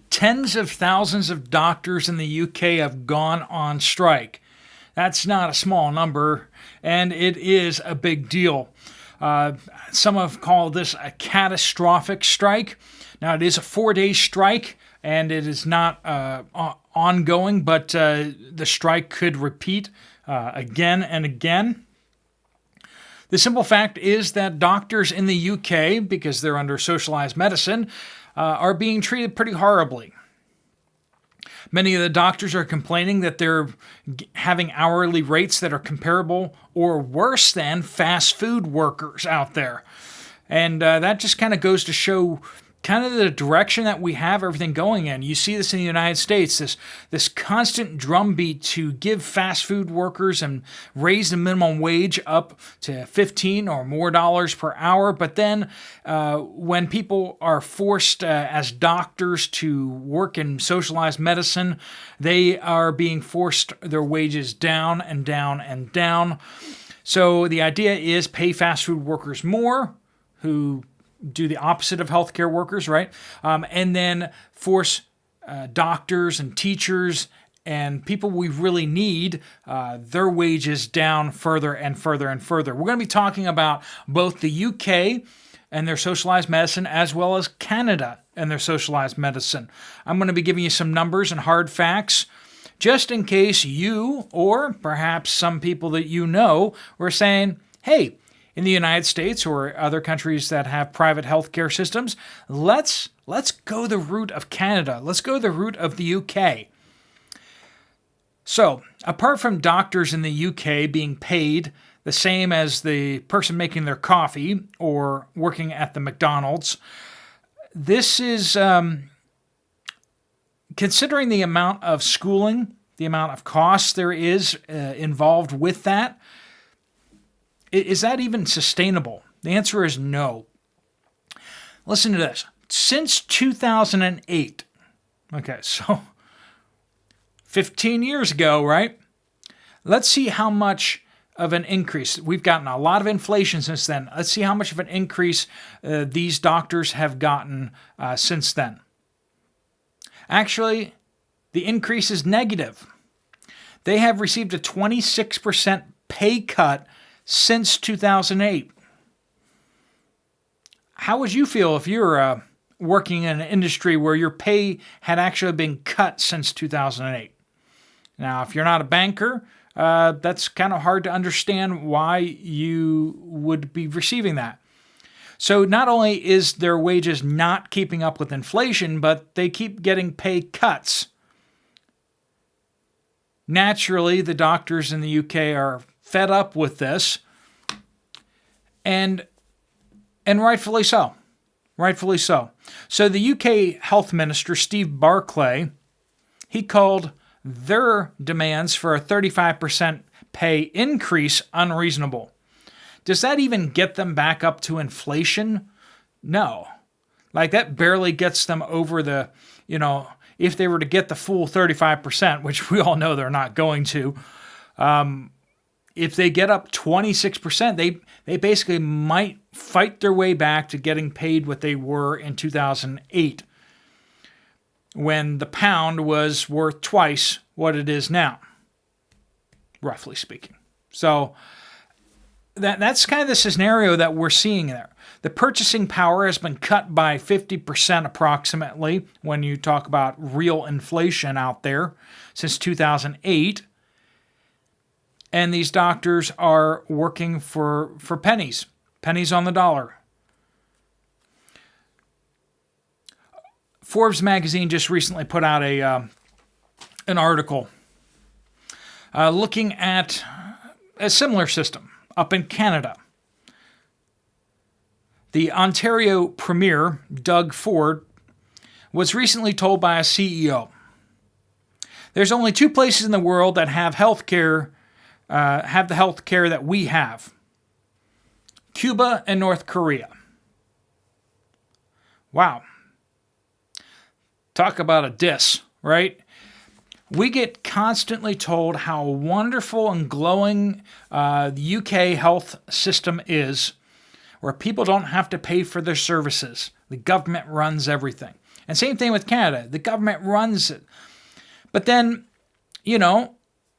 Tens of thousands of doctors in the UK have gone on strike. That's not a small number, and it is a big deal. Some have called this a catastrophic strike. Now, it is a 4-day strike, and it is not ongoing, but the strike could repeat again and again. The simple fact is that doctors in the UK, because they're under socialized medicine, are being treated pretty horribly. Many of the doctors are complaining that they're having hourly rates that are comparable or worse than fast food workers out there. And that just kind of goes to show kind of the direction that we have everything going in. You see this in the United States, this constant drumbeat to give fast food workers and raise the minimum wage up to $15 or more per hour. But then when people are forced as doctors to work in socialized medicine, they are being forced their wages down and down and down. So the idea is pay fast food workers more, who do the opposite of healthcare workers, right? And then force doctors and teachers and people we really need their wages down further and further and further. We're going to be talking about both the UK and their socialized medicine, as well as Canada and their socialized medicine. I'm going to be giving you some numbers and hard facts, just in case you, or perhaps some people that you know, were saying, hey, in the United States or other countries that have private healthcare systems, let's go the route of Canada. Let's go the route of the UK. So, apart from doctors in the UK being paid the same as the person making their coffee or working at the McDonald's, this is, considering the amount of schooling, the amount of costs there is involved with that, is that even sustainable? The answer is no. Listen to this. Since 2008, okay, so 15 years ago, right? Let's see how much of an increase. We've gotten a lot of inflation since then. Let's see how much of an increase these doctors have gotten since then. Actually, the increase is negative. They have received a 26% pay cut since 2008. How would you feel if you're working in an industry where your pay had actually been cut since 2008? Now, if you're not a banker, that's kind of hard to understand why you would be receiving that. So not only is their wages not keeping up with inflation, but they keep getting pay cuts. Naturally, the doctors in the UK are fed up with this, and rightfully so. Rightfully so. So the UK Health Minister, Steve Barclay, he called their demands for a 35% pay increase unreasonable. Does that even get them back up to inflation? No. Like, that barely gets them over the, if they were to get the full 35%, which we all know they're not going to, if they get up 26%, they basically might fight their way back to getting paid what they were in 2008, when the pound was worth twice what it is now, roughly speaking. So that's kind of the scenario that we're seeing there. The purchasing power has been cut by 50% approximately when you talk about real inflation out there since 2008. And these doctors are working for pennies on the dollar. Forbes magazine just recently put out an article looking at a similar system up in Canada. The Ontario Premier, Doug Ford, was recently told by a CEO, there's only 2 places in the world that have healthcare, have the healthcare that we have: Cuba and North Korea. Wow. Talk about a diss, right? We get constantly told how wonderful and glowing the UK health system is, where people don't have to pay for their services. The government runs everything. And same thing with Canada. The government runs it. But then,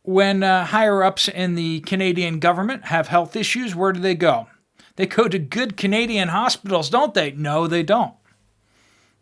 when higher-ups in the Canadian government have health issues, where do they go? They go to good Canadian hospitals, don't they? No, they don't.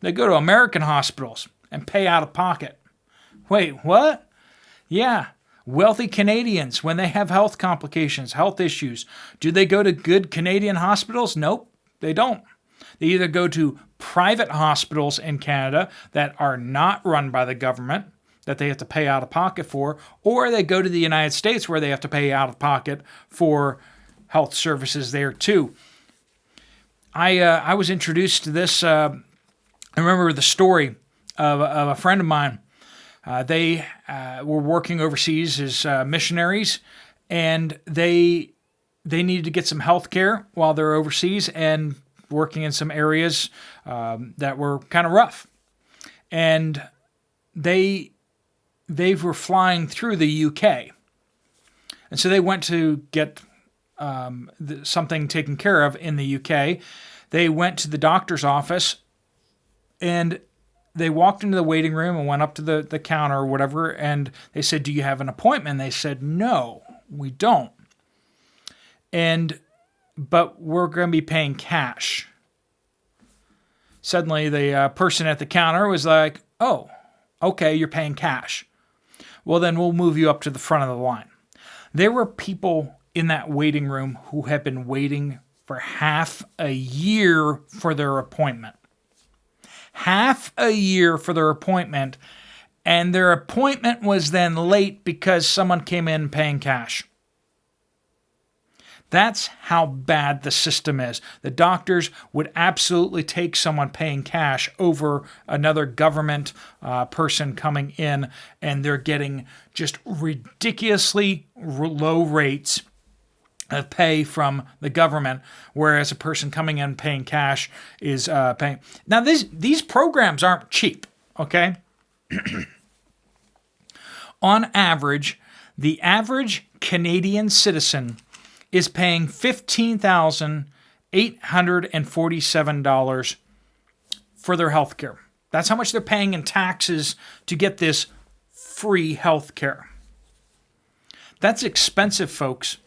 They go to American hospitals and pay out of pocket. Wait, what? Yeah, wealthy Canadians, when they have health complications, health issues, do they go to good Canadian hospitals? Nope, they don't. They either go to private hospitals in Canada that are not run by the government, that they have to pay out of pocket for, or they go to the United States where they have to pay out of pocket for health services there too. I was introduced to this. I remember the story of a friend of mine. They were working overseas as missionaries, and they needed to get some health care while they're overseas and working in some areas that were kind of rough. And they were flying through the UK. And so they went to get something taken care of in the UK. They went to the doctor's office, and they walked into the waiting room and went up to the counter or whatever, and they said, "Do you have an appointment?" They said, "No, we don't. But we're going to be paying cash." Suddenly, the person at the counter was like, "Oh, okay, you're paying cash. Well, then we'll move you up to the front of the line." There were people in that waiting room who had been waiting for half a year for their appointment. Half a year for their appointment, and their appointment was then late because someone came in paying cash. That's how bad the system is. The doctors would absolutely take someone paying cash over another government person coming in, and they're getting just ridiculously low rates of pay from the government, whereas a person coming in paying cash is paying. Now, these programs aren't cheap, okay? On average, the average Canadian citizen is paying $15,847 for their health care. That's how much they're paying in taxes to get this free health care. That's expensive, folks.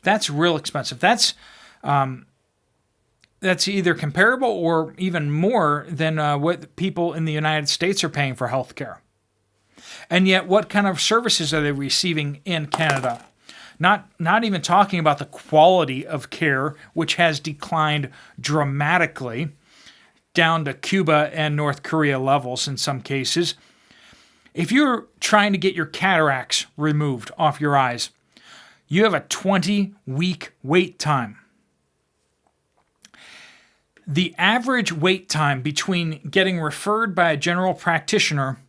That's real expensive. That's either comparable or even more than what people in the United States are paying for health care. And yet, what kind of services are they receiving in Canada? Not even talking about the quality of care, which has declined dramatically down to Cuba and North Korea levels in some cases. If you're trying to get your cataracts removed off your eyes, you have a 20-week wait time. The average wait time between getting referred by a general practitioner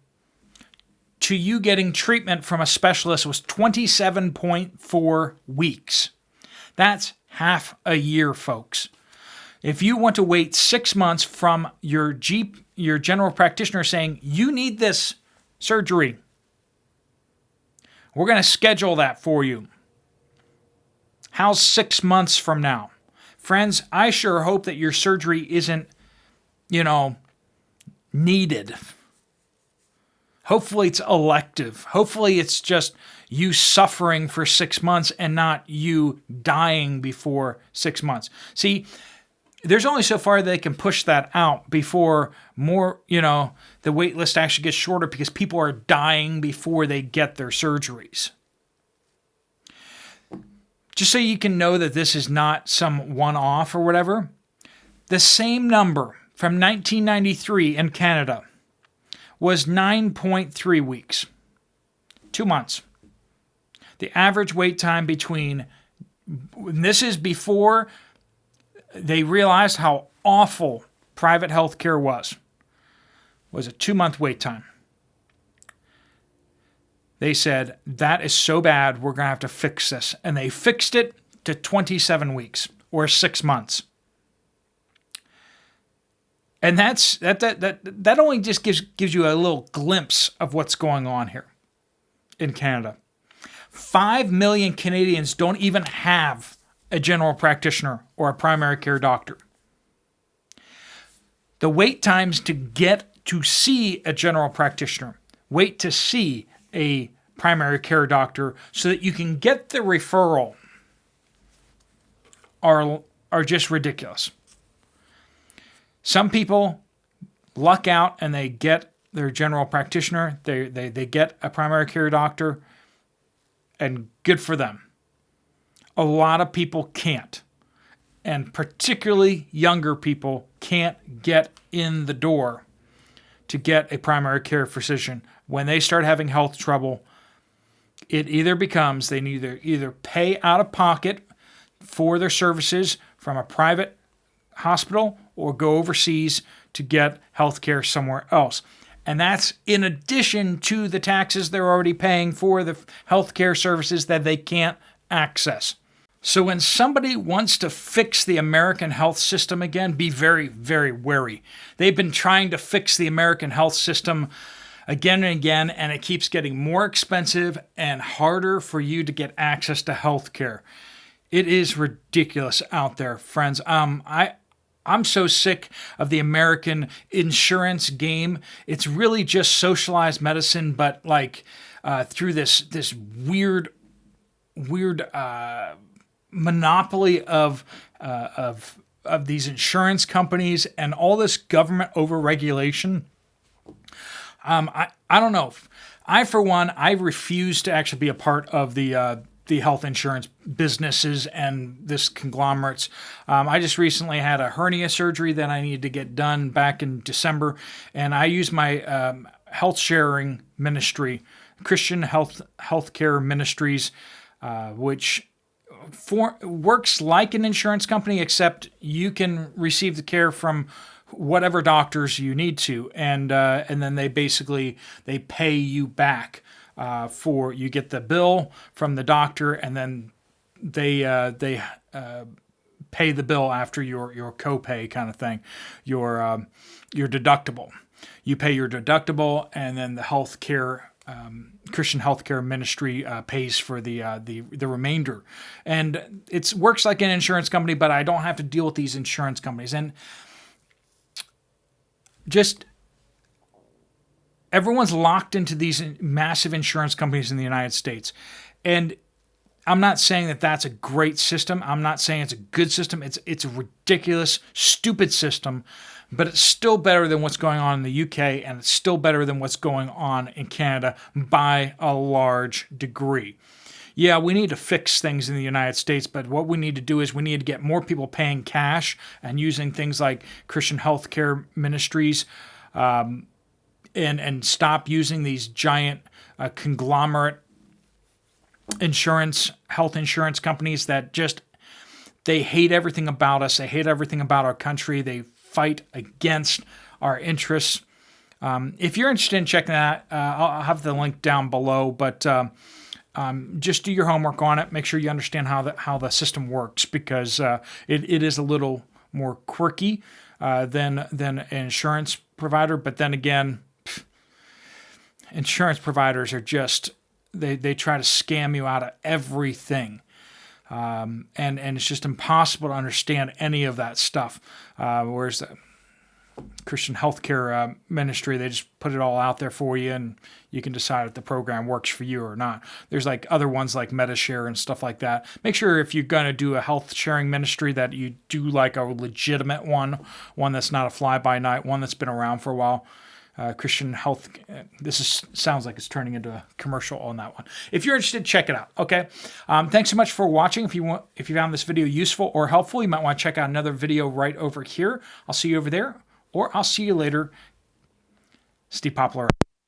to you getting treatment from a specialist was 27.4 weeks. That's half a year, folks. If you want to wait 6 months from your general practitioner saying, "You need this surgery," we're going to schedule that for you. How's 6 months from now? Friends, I sure hope that your surgery isn't, needed. Hopefully it's elective. Hopefully it's just you suffering for 6 months and not you dying before 6 months. See, there's only so far they can push that out before more, the wait list actually gets shorter because people are dying before they get their surgeries. Just so you can know that this is not some one-off or whatever, the same number from 1993 in Canada was 9.3 weeks, 2 months. The average wait time between, this is before they realized how awful private health care was a 2-month wait time. They said, that is so bad, we're going to have to fix this. And they fixed it to 27 weeks or 6 months. And that only just gives you a little glimpse of what's going on here in Canada. 5 million Canadians don't even have a general practitioner or a primary care doctor. The wait times to get to see a general practitioner. Wait to see a primary care doctor so that you can get the referral are just ridiculous. Some people luck out and they get their general practitioner, they get a primary care doctor, and good for them. A lot of people can't, and particularly younger people can't get in the door to get a primary care physician. When they start having health trouble, it either becomes they need to either pay out of pocket for their services from a private hospital or go overseas to get health care somewhere else. And that's in addition to the taxes they're already paying for the health care services that they can't access. So when somebody wants to fix the American health system again, be very, very wary. They've been trying to fix the American health system again and again, and it keeps getting more expensive and harder for you to get access to health care. It is ridiculous out there, friends. I'm so sick of the American insurance game. It's really just socialized medicine, but like through this weird monopoly of these insurance companies and all this government overregulation. I don't know. For one, I refuse to actually be a part of the health insurance businesses and this conglomerates. I just recently had a hernia surgery that I needed to get done back in December, and I used my health sharing ministry, Christian Healthcare Ministries, which works like an insurance company, except you can receive the care from whatever doctors you need to, and then they pay you back. For you get the bill from the doctor, and then they pay the bill after your copay kind of thing, your deductible. You pay your deductible, and then the healthcare Christian Healthcare Ministry pays for the remainder. And it works like an insurance company, but I don't have to deal with these insurance companies. And just everyone's locked into these massive insurance companies in the United States. And I'm not saying that that's a great system. I'm not saying it's a good system. It's a ridiculous, stupid system, but it's still better than what's going on in the UK, and it's still better than what's going on in Canada by a large degree. Yeah, we need to fix things in the United States, but what we need to do is we need to get more people paying cash and using things like Christian Healthcare Ministries, and stop using these giant conglomerate health insurance companies that they hate everything about us. They hate everything about our country. They fight against our interests. If you're interested in checking that, I'll have the link down below, but just do your homework on it. Make sure you understand how the system works, because it is a little more quirky than an insurance provider. But then again, insurance providers are just, they try to scam you out of everything. And it's just impossible to understand any of that stuff. Whereas the Christian Healthcare Ministry, they just put it all out there for you, and you can decide if the program works for you or not. There's like other ones like MediShare and stuff like that. Make sure if you're going to do a health sharing ministry that you do like a legitimate one that's not a fly-by-night, one that's been around for a while. Christian Health. Sounds like it's turning into a commercial on that one. If you're interested, check it out. Okay. Thanks so much for watching. If you found this video useful or helpful, you might want to check out another video right over here. I'll see you over there, or I'll see you later. Steve Poplar.